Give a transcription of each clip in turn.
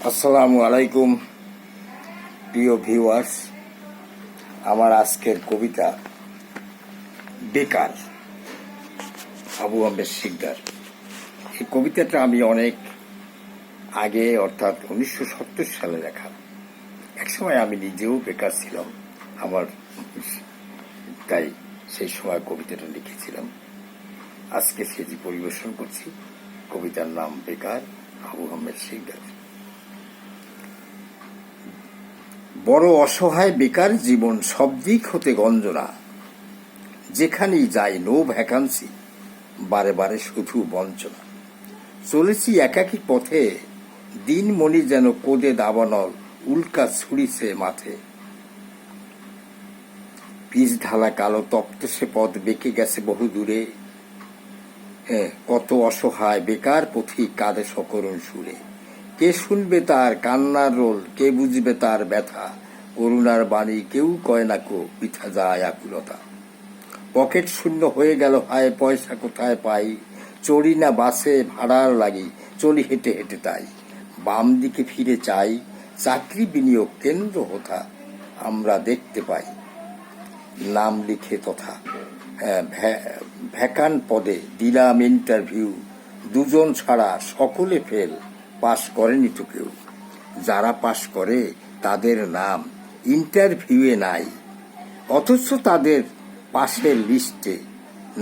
আসসালামু আলাইকুম প্রিয় ভিউয়ার্স। আমার আজকের কবিতা বেকার, আবু আহমেদ শিকদার। এই কবিতাটা আমি অনেক আগে, অর্থাৎ 1970 সালে লেখা। একসময় আমি নিজেও বেকার ছিলাম, তাই সেই সময় কবিতাটা লিখেছিলাম। আজকে সেটি পরিবেশন করছি। কবিতার নাম বেকার, আবু আহমেদ শিকদার। বড় অসহায় বেকার জীবন, সব দিক হতে গঞ্জনা। যেখানেই যাই নো ভ্যাকান্সি, বারে বারে শুধু বঞ্চনা। চলেছি একাকী পথে, দিনমণি যেন কোদে দাবানল, উল্কা ছুড়িছে মাথে। পিচ ঢালা কালো তপ্ত সে পথ বেঁকে গেছে বহু দূরে। কত অসহায় বেকার পথিক কাঁদে সকরুণ সুরে। কে শুনবে তার কান্নার রোল, কে বুঝবে তার ব্যথা। করুণার বাণী কেউ কয় না কো, পিঠা যায় আকুলতা। পকেট শূন্য হয়ে গেল, হায় পয়সা কোথায় পাই। চড়ি না বাসে ভাড়ার লাগি, চলি হেঁটে হেঁটে তাই। বাম দিকে ফিরে চাই, চাকরি বিনিয়োগ কেন্দ্র হোথা আমরা দেখতে পাই। নাম লিখে তথা ভ্যাকান্ট পদে দিলাম ইন্টারভিউ। দুজন ছাড়া সকলে ফেল, পাশ করেনি তো কেউ। যারা পাশ করে তাদের নাম ইন্টারভিউয়ে নাই, অথচ তাদের পাশের লিস্টে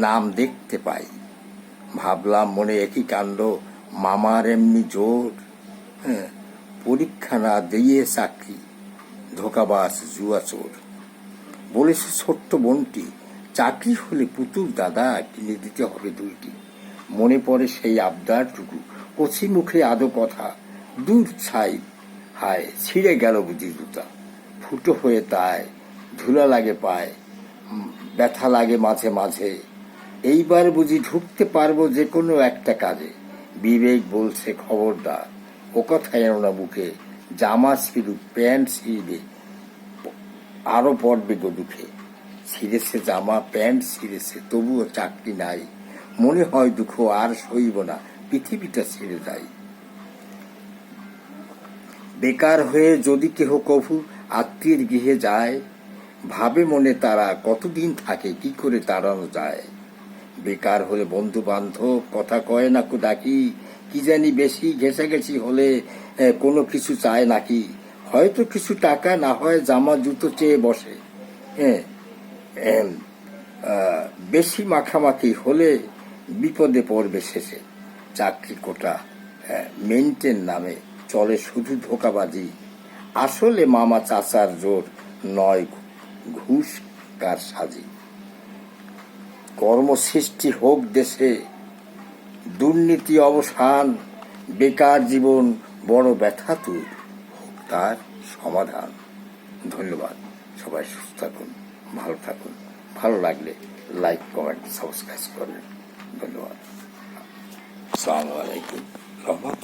নাম দেখতে পাই। ভাবলাম মনে একই কাণ্ড, মামার এমনি জোর। পরীক্ষা না দিয়ে চাকরি, ধোকাবাজ জুয়া চোর। বলেছে ছোট্ট বোনটি, চাকরি হলে পুতুল দাদা কিনে দিতে হবে 2টি। মনে পড়ে সেই আবদারটুকু, কচি মুখে আদো কথা। দূর ছাই, হায় ছিঁড়ে গেল বুঝি জুতা। ফুটো হয়ে তাই ধুলা লাগে পায়, ব্যথা লাগে মাঝে মাঝে। এইবার বুঝি ঢুকতে পারবো যে কোনো একটা কাজে। বিবেক বলছে খবরদার, ও কথা এনো না বুকে। জামা ছিঁড়ুক, প্যান্ট ছিঁড়বে, আরো পড়বে গো দুঃখে। ছিঁড়েছে জামা, প্যান্ট ছিঁড়েছে, তবুও চাকরি নাই। মনে হয় দুঃখ আর সইব না, পৃথিবীটা ছেড়ে যায়। বেকার হয়ে যদি কেহ কভু আত্মীয়ের গৃহে যায়, ভাবে মনে তারা কতদিন থাকে, কি করে তাড়ানো যায়। বেকার হলে বন্ধু বান্ধব কথা কয় না কো ডাকি। কি জানি বেশি ঘেঁষাঘেঁষি হলে কোনো কিছু চায় নাকি। হয়তো কিছু টাকা, না হয় জামা জুতো চেয়ে বসে। বেশি মাখামাখি হলে বিপদে পড়বে শেষে। চাকরি কোটা মেনটেন নামে চলে শুধু ধোকাবাজি। আসলে মামা চাচার জোর নয়, ঘুষ কার সাজি। কর্মসৃষ্টি হোক দেশে, দুর্নীতি অবসান। বেকার জীবন বড় ব্যথাতুর, হোক তার সমাধান। ধন্যবাদ। সবাই সুস্থ থাকুন, ভালো থাকুন। ভালো লাগলে লাইক, কমেন্ট, সাবস্ক্রাইব করবেন। ধন্যবাদ। আসসালামু আলাইকুম। রহমত।